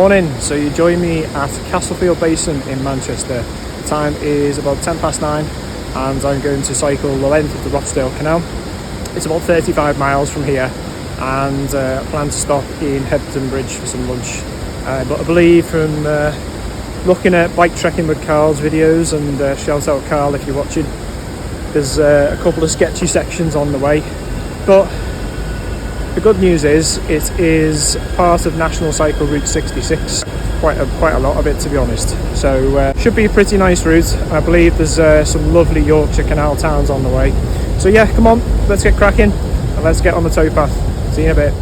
Morning, so you join me at Castlefield Basin in Manchester. The time is about 9:10 and I'm going to cycle the length of the Rochdale Canal. It's about 35 miles from here and I plan to stop in Hebden Bridge for some lunch. But I believe from looking at BikeTrekkingwithKarld's videos, and shout out Karl if you're watching, there's a couple of sketchy sections on the way. But the good news is it is part of National Cycle Route 66, quite a lot of it to be honest. So should be a pretty nice route. I believe there's some lovely Yorkshire Canal towns on the way. So yeah, come on, let's get cracking and let's get on the towpath. See you in a bit.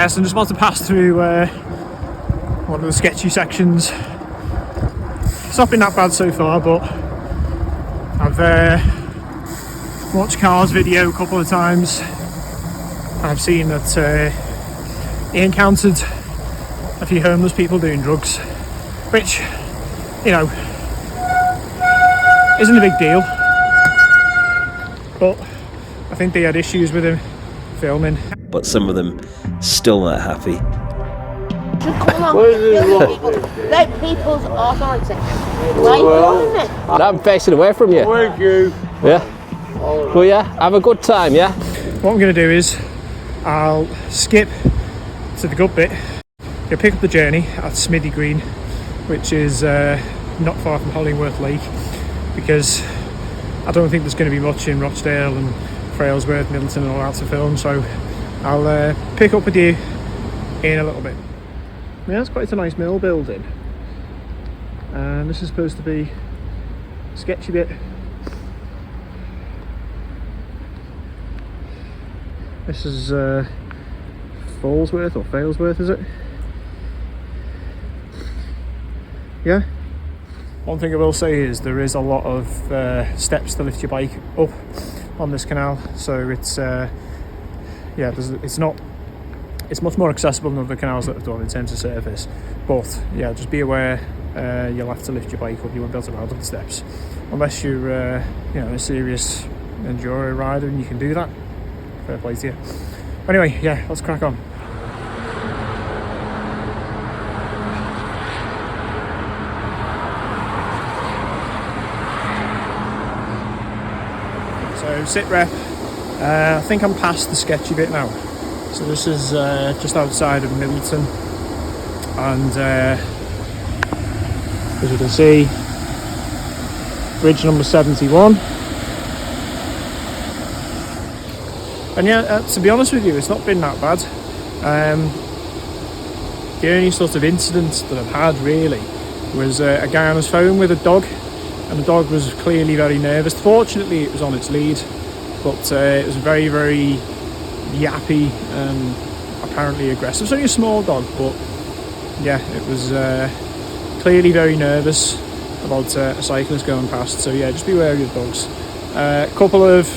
Yeah, so I'm just about to pass through one of the sketchy sections. It's not been that bad so far, but I've watched Karl's video a couple of times. I've seen that he encountered a few homeless people doing drugs, which, you know, isn't a big deal, but I think they had issues with him filming. But some of them still not happy. Let people's authority. I'm facing away from you. Thank you. Yeah. Well, yeah, have a good time, yeah? What I'm going to do is I'll skip to the good bit. I'll pick up the journey at Smithy Green, which is not far from Hollingworth Lake, because I don't think there's going to be much in Rochdale and Failsworth, Middleton and all that to film, so I'll pick up with you in a little bit. Yeah, it's quite a nice mill building, and this is supposed to be a sketchy bit. This is Failsworth or Failsworth, is it? Yeah. One thing I will say is there is a lot of steps to lift your bike up on this canal, so it's it's much more accessible than other canals that I've done in terms of surface. But yeah, just be aware you'll have to lift your bike up. You won't be able to ride up the steps unless you're a serious enduro rider, and you can do that. Fair play to you. Anyway, yeah, let's crack on. So sit rep, I think I'm past the sketchy bit now. So this is just outside of Middleton, and as you can see, bridge number 71. And yeah, to be honest with you, it's not been that bad. The only sort of incident that I've had really was a guy on his phone with a dog, and the dog was clearly very nervous. Fortunately it was on its lead, but it was very, very yappy and apparently aggressive. It's only a small dog, but yeah, it was clearly very nervous about a cyclist going past. So yeah, just be wary of dogs. A couple of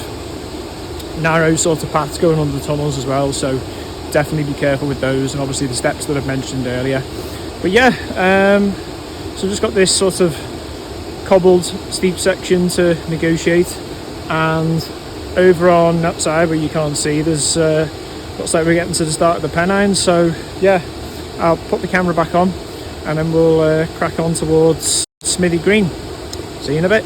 narrow sort of paths going under the tunnels as well, so definitely be careful with those, and obviously the steps that I've mentioned earlier. But yeah, so just got this sort of cobbled steep section to negotiate, and over on that side where you can't see, there's looks like we're getting to the start of the Pennines. So yeah, I'll put the camera back on and then we'll crack on towards Smithy Green. See you in a bit.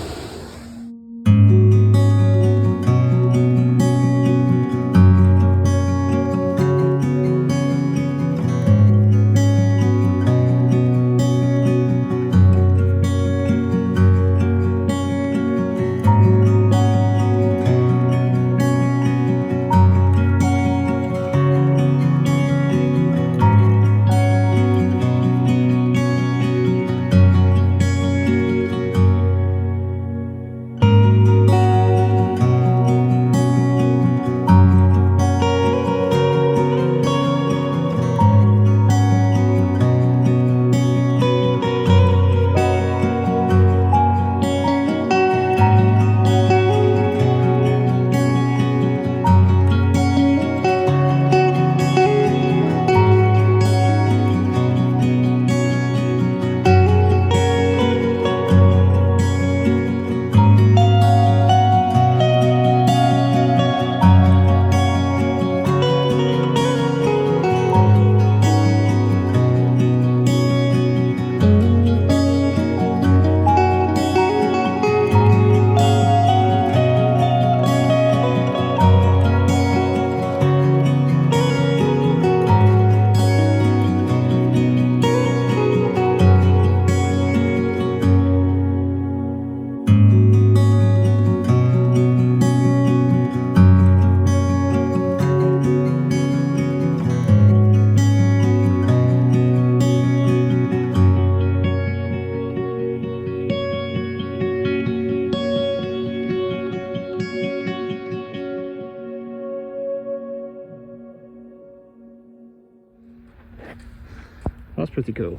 That's pretty cool.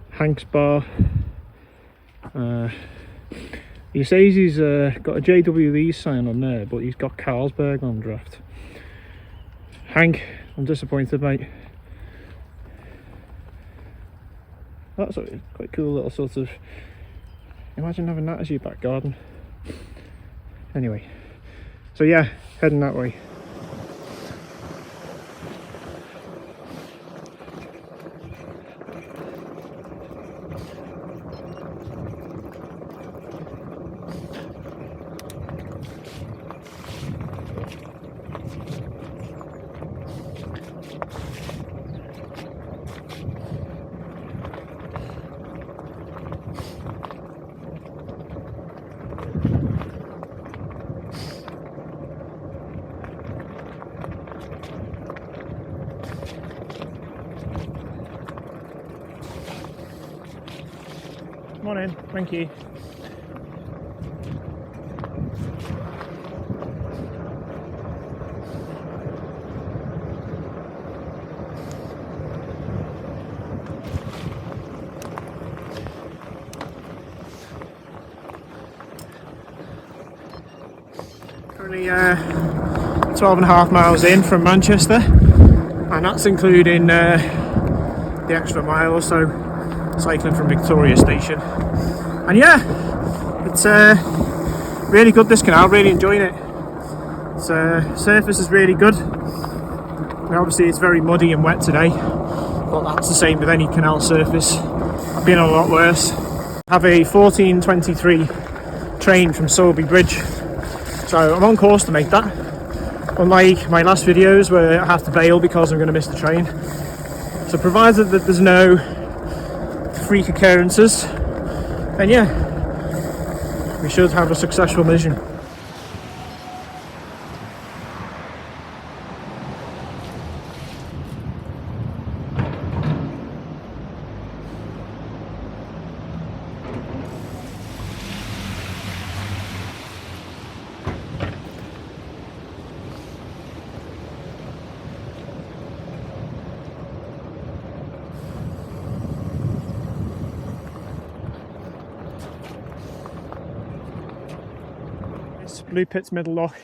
Hank's Bar. He says he's got a JWE sign on there, but he's got Carlsberg on draft. Hank, I'm disappointed, mate. That's a quite cool little sort of... Imagine having that as your back garden. Anyway, so yeah, heading that way. Morning, thank you. Currently 12.5 miles in from Manchester, and that's including the extra mile or so cycling from Victoria Station. And yeah, it's really good, this canal, really enjoying it. It's surface is really good. And obviously it's very muddy and wet today, but that's the same with any canal surface. I've been a lot worse. I have a 14:23 train from Sowerby Bridge, so I'm on course to make that. Unlike my last videos where I have to bail because I'm going to miss the train. So provided that there's no freak occurrences, then yeah, we should have a successful mission. Blue Pits Middle Lock,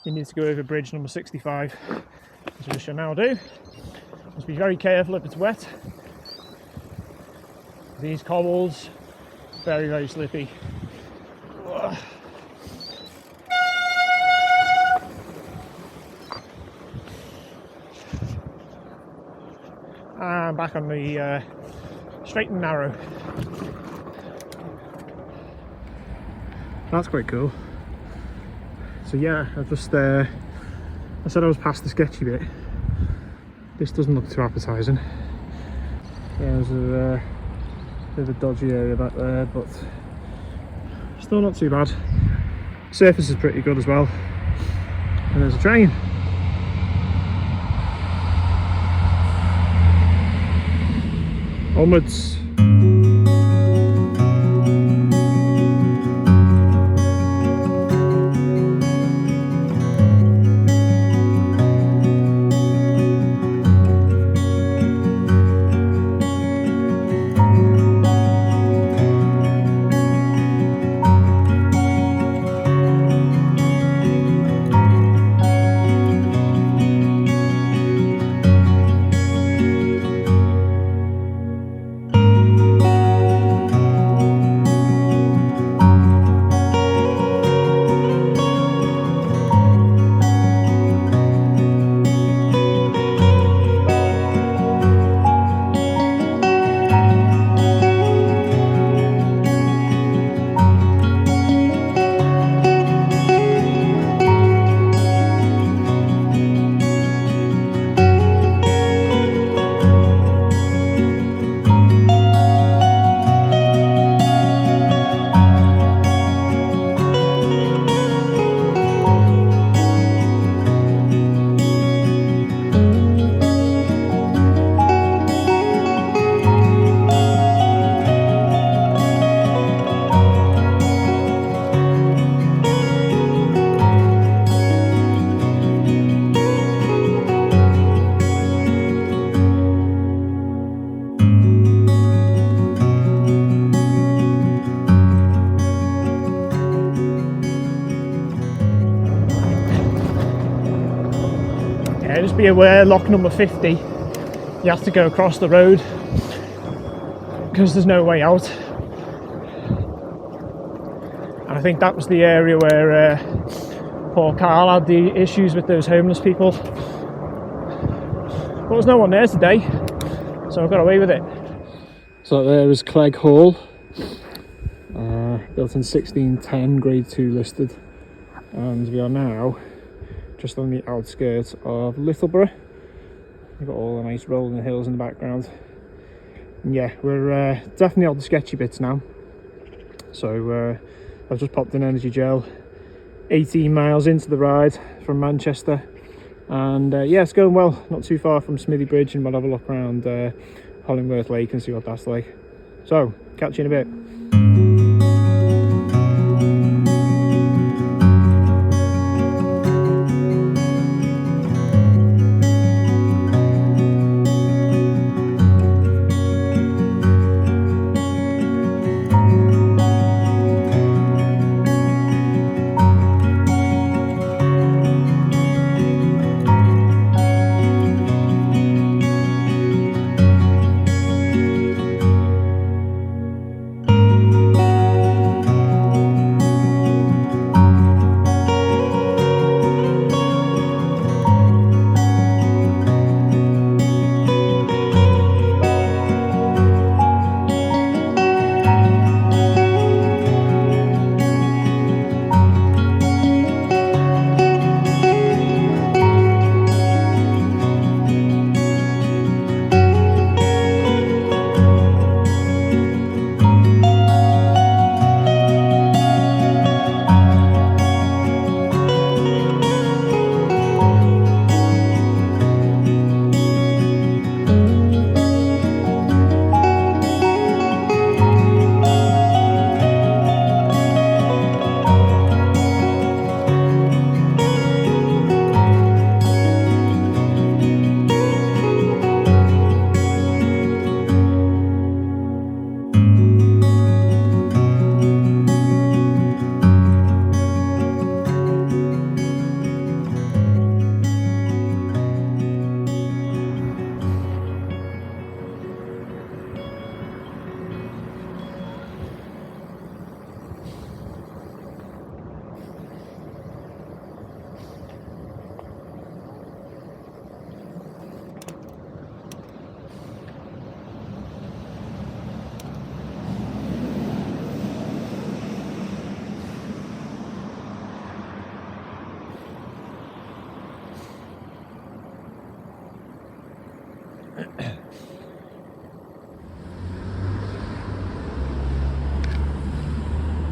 you need to go over bridge number 65, which we shall now do. Must be very careful if it's wet. These cobbles, very, very slippy. And back on the straight and narrow. That's quite cool. So yeah, I said I was past the sketchy bit. This doesn't look too appetising. Yeah, there's a bit of a dodgy area back there, but still not too bad. Surface is pretty good as well. And there's a train. Onwards. yeah, just be aware, lock number 50, you have to go across the road because there's no way out. And I think that was the area where poor Karl had the issues with those homeless people. But there's no one there today, so I got away with it. So there is Clegg Hall, built in 1610, grade 2 listed, and we are now just on the outskirts of Littleborough. You've got all the nice rolling hills in the background. And yeah, we're definitely on the sketchy bits now. So I've just popped an energy gel, 18 miles into the ride from Manchester, and yeah, it's going well. Not too far from Smithy Bridge, and we'll have a look around Hollingworth Lake and see what that's like. So, catch you in a bit.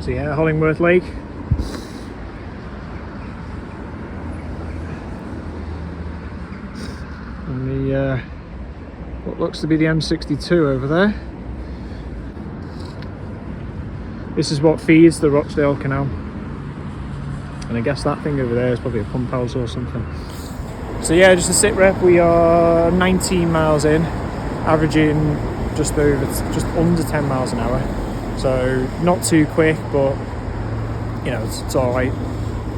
So yeah, Hollingworth Lake. And the what looks to be the M62 over there. This is what feeds the Rochdale Canal. And I guess that thing over there is probably a pump house or something. So yeah, just a sit rep, we are 19 miles in, averaging just under 10 miles an hour. So not too quick, but you know, it's all right.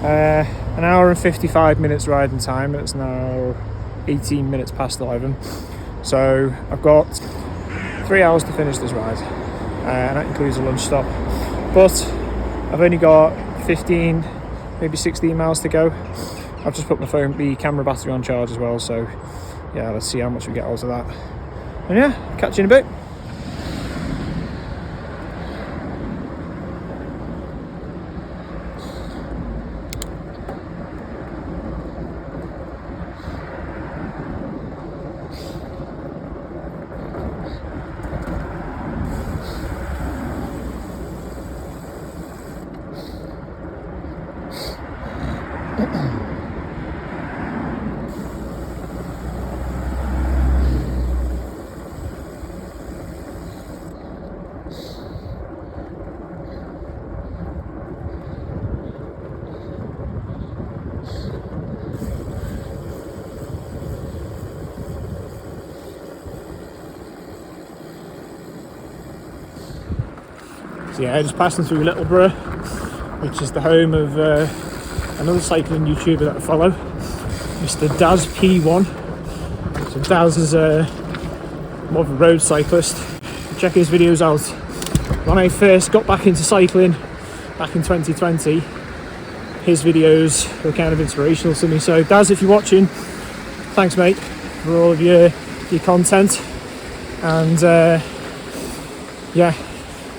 An hour and 55 minutes riding time, and it's now 18 minutes past 11. So I've got 3 hours to finish this ride, and that includes a lunch stop. But I've only got 15, maybe 16 miles to go. I've just put the camera battery on charge as well, so yeah, let's see how much we get out of that. And yeah, catch you in a bit. So yeah, just passing through Littleborough, which is the home of another cycling YouTuber that I follow. Mr. Daz P1. So Daz is more of a road cyclist. Check his videos out. When I first got back into cycling back in 2020, his videos were kind of inspirational to me. So Daz, if you're watching, thanks mate for all of your content, and yeah,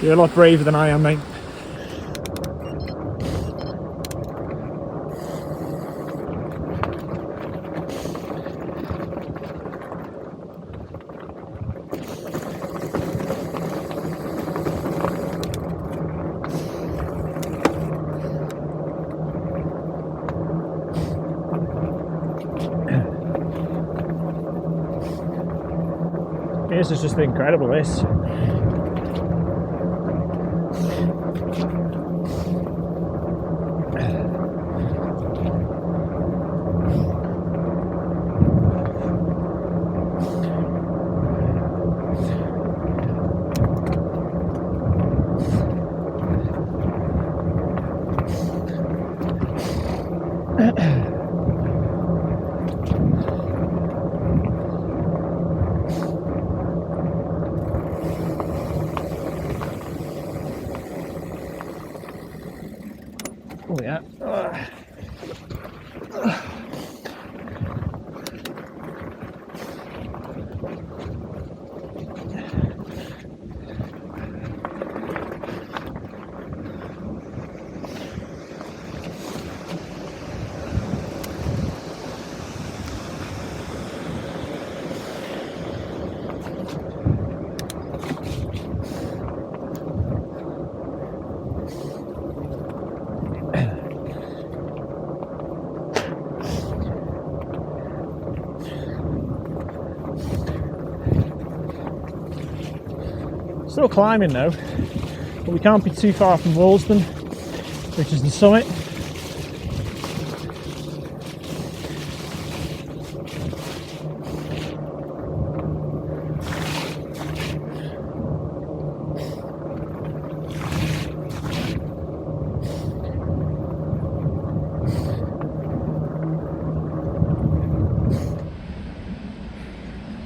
you're a lot braver than I am, mate. This is just incredible, this. Oh yeah. Still climbing though, but we can't be too far from Woolsden, which is the summit.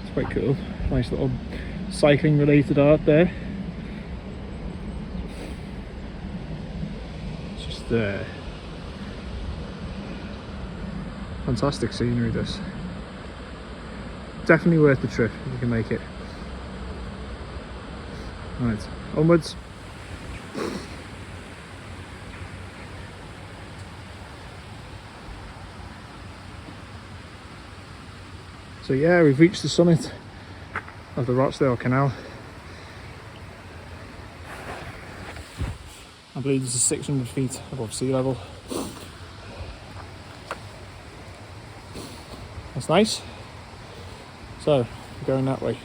It's quite cool, nice little cycling related art there. It's just fantastic scenery, this. Definitely worth the trip if you can make it. Right, onwards. So yeah, we've reached the summit of the Rochdale Canal. I believe this is 600 feet above sea level. That's nice. So, we're going that way.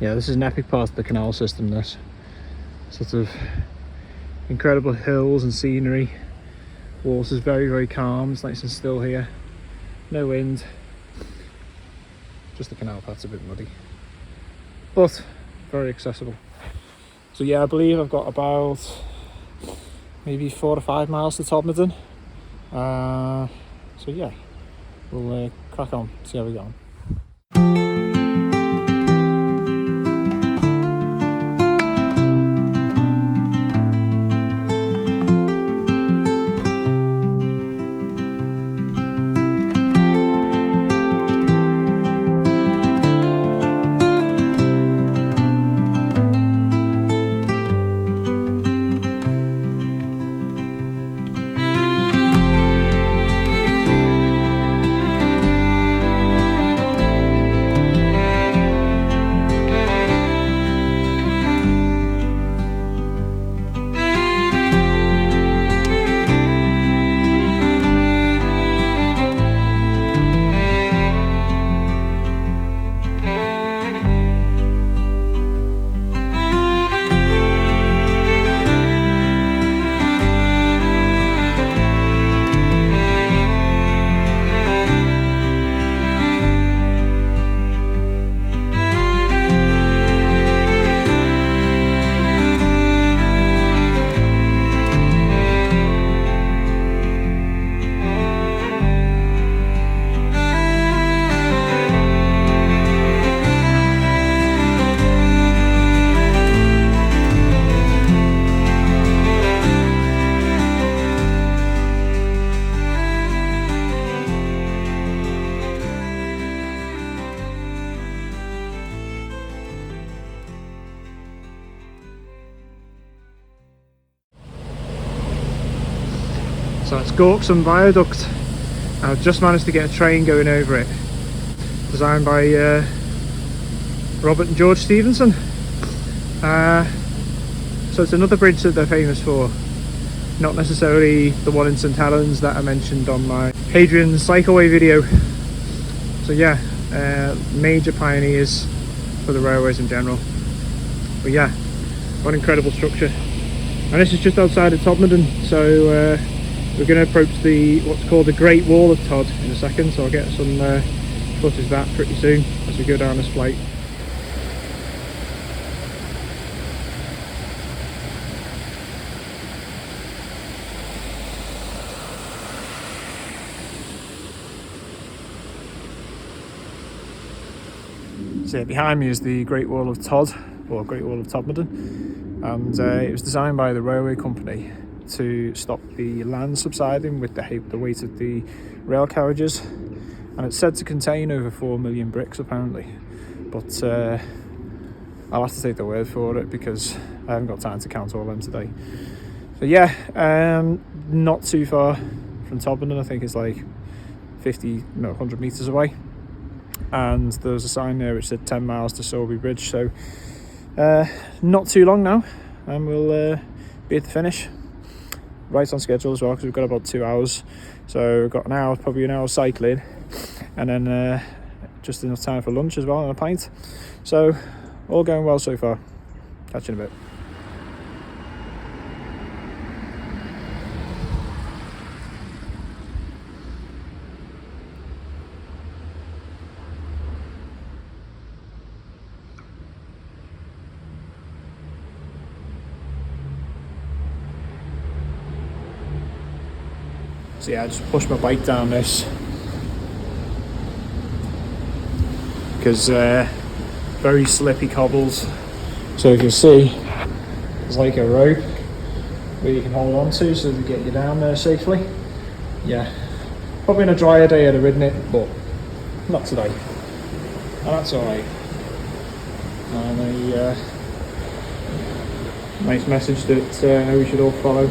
Yeah, this is an epic part of the canal system, this. Sort of incredible hills and scenery. Water's very, very calm, it's nice and still here. No wind. Just the canal path's a bit muddy. But very accessible. So yeah, I believe I've got about maybe 4 to 5 miles to Todmorden. So yeah, we'll crack on, see how we go on. So it's Gorkston Viaduct. I've just managed to get a train going over it. Designed by Robert and George Stevenson. So it's another bridge that they're famous for. Not necessarily the one in St Helens that I mentioned on my Hadrian's Cycleway video. So yeah, major pioneers for the railways in general. But yeah, what an incredible structure. And this is just outside of Todmorden, so we're going to approach what's called the Great Wall of Tod in a second, so I'll get some footage of that pretty soon as we go down this flight. So yeah, behind me is the Great Wall of Tod, or Great Wall of Todmorden, and it was designed by the railway company to stop the land subsiding with the weight of the rail carriages, and it's said to contain over 4 million bricks apparently, but I'll have to take the word for it because I haven't got time to count all them today. So yeah, not too far from Todmorden. I think it's like 100 metres away, and there's a sign there which said 10 miles to Sowerby Bridge, so not too long now and we'll be at the finish. Right on schedule as well, because we've got about 2 hours, so we've got an hour, probably an hour cycling, and then just enough time for lunch as well and a pint. So all going well so far. Catch you in a bit. So yeah, I just pushed my bike down this because very slippy cobbles. So if you see, there's like a rope where you can hold on to so to get you down there safely. Yeah, probably on a drier day I'd have ridden it, but not today, and that's alright. And a nice message that we should all follow.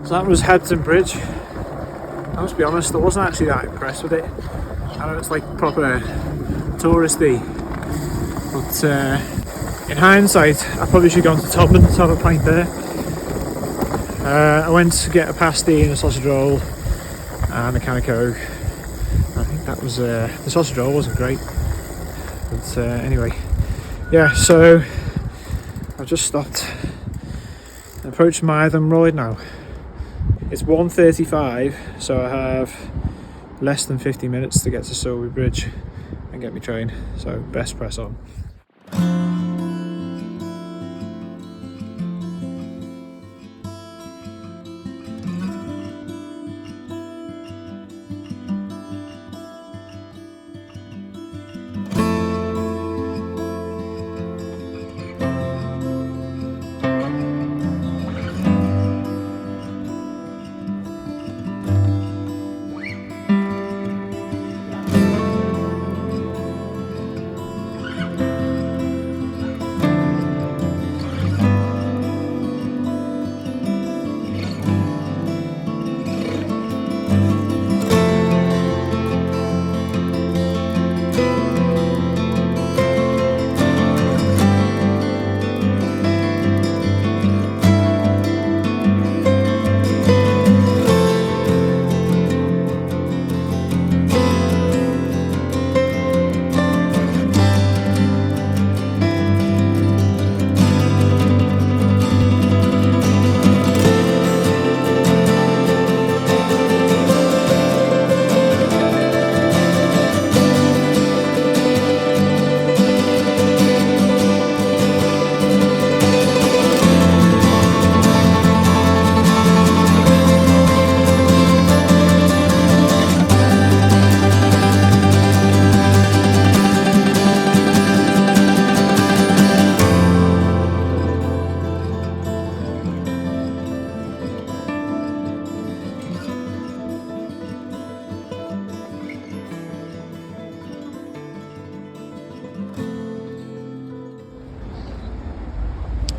So that was Hebden Bridge. I must be honest, I wasn't actually that impressed with it. I know it's like proper touristy, but in hindsight I probably should have gone to Todmorden to have a pint there. I went to get a pasty and a sausage roll and a can of Coke. I think that was the sausage roll wasn't great, but anyway, yeah, so I've just stopped and approached Mytham Road now. It's 1:35, so I have less than 50 minutes to get to Sowerby Bridge and get my train, so best press on.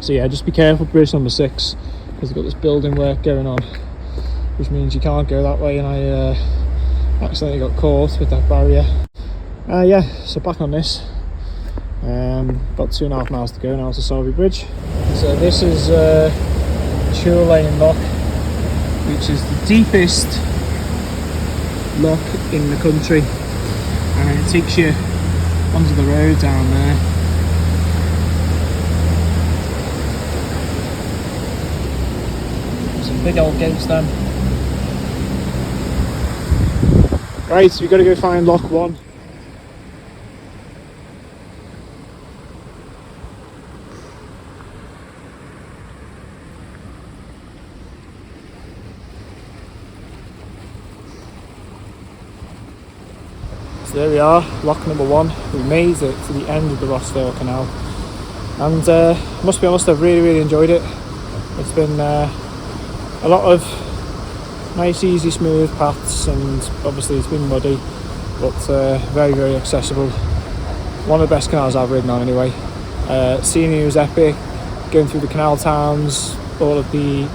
So yeah, just be careful bridge number 6, because they've got this building work going on, which means you can't go that way, and I accidentally got caught with that barrier. Yeah, so back on this. About 2.5 miles to go now to Sowerby Bridge. So this is Chur Lane Lock, which is the deepest lock in the country, and it takes you onto the road down there. Some big old gates then. Right, so we've got to go find lock 1. So there we are, lock number 1. We made it to the end of the Rochdale Canal, and must be honest, I've really enjoyed it. It's been a lot of nice, easy, smooth paths, and obviously it's been muddy, but very accessible. One of the best canals I've ridden on anyway. Scenery was epic, going through the canal towns, all of the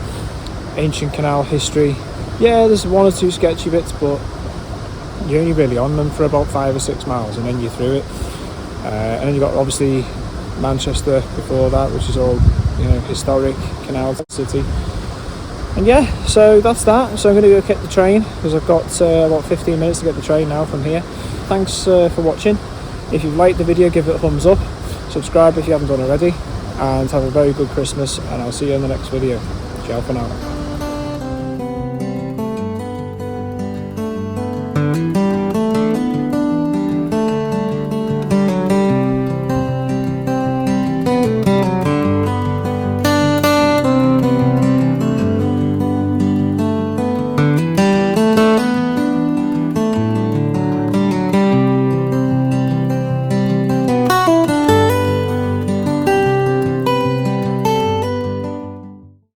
ancient canal history. Yeah, there's 1 or 2 sketchy bits, but you're only really on them for about 5 or 6 miles, and then you're through it. And then you've got obviously Manchester before that, which is all, you know, historic canal city. And yeah, so that's that. So I'm going to go get the train, because I've got about 15 minutes to get the train now from here. Thanks for watching. If you've liked the video, give it a thumbs up, subscribe if you haven't done already, and have a very good Christmas, and I'll see you in the next video. Ciao for now.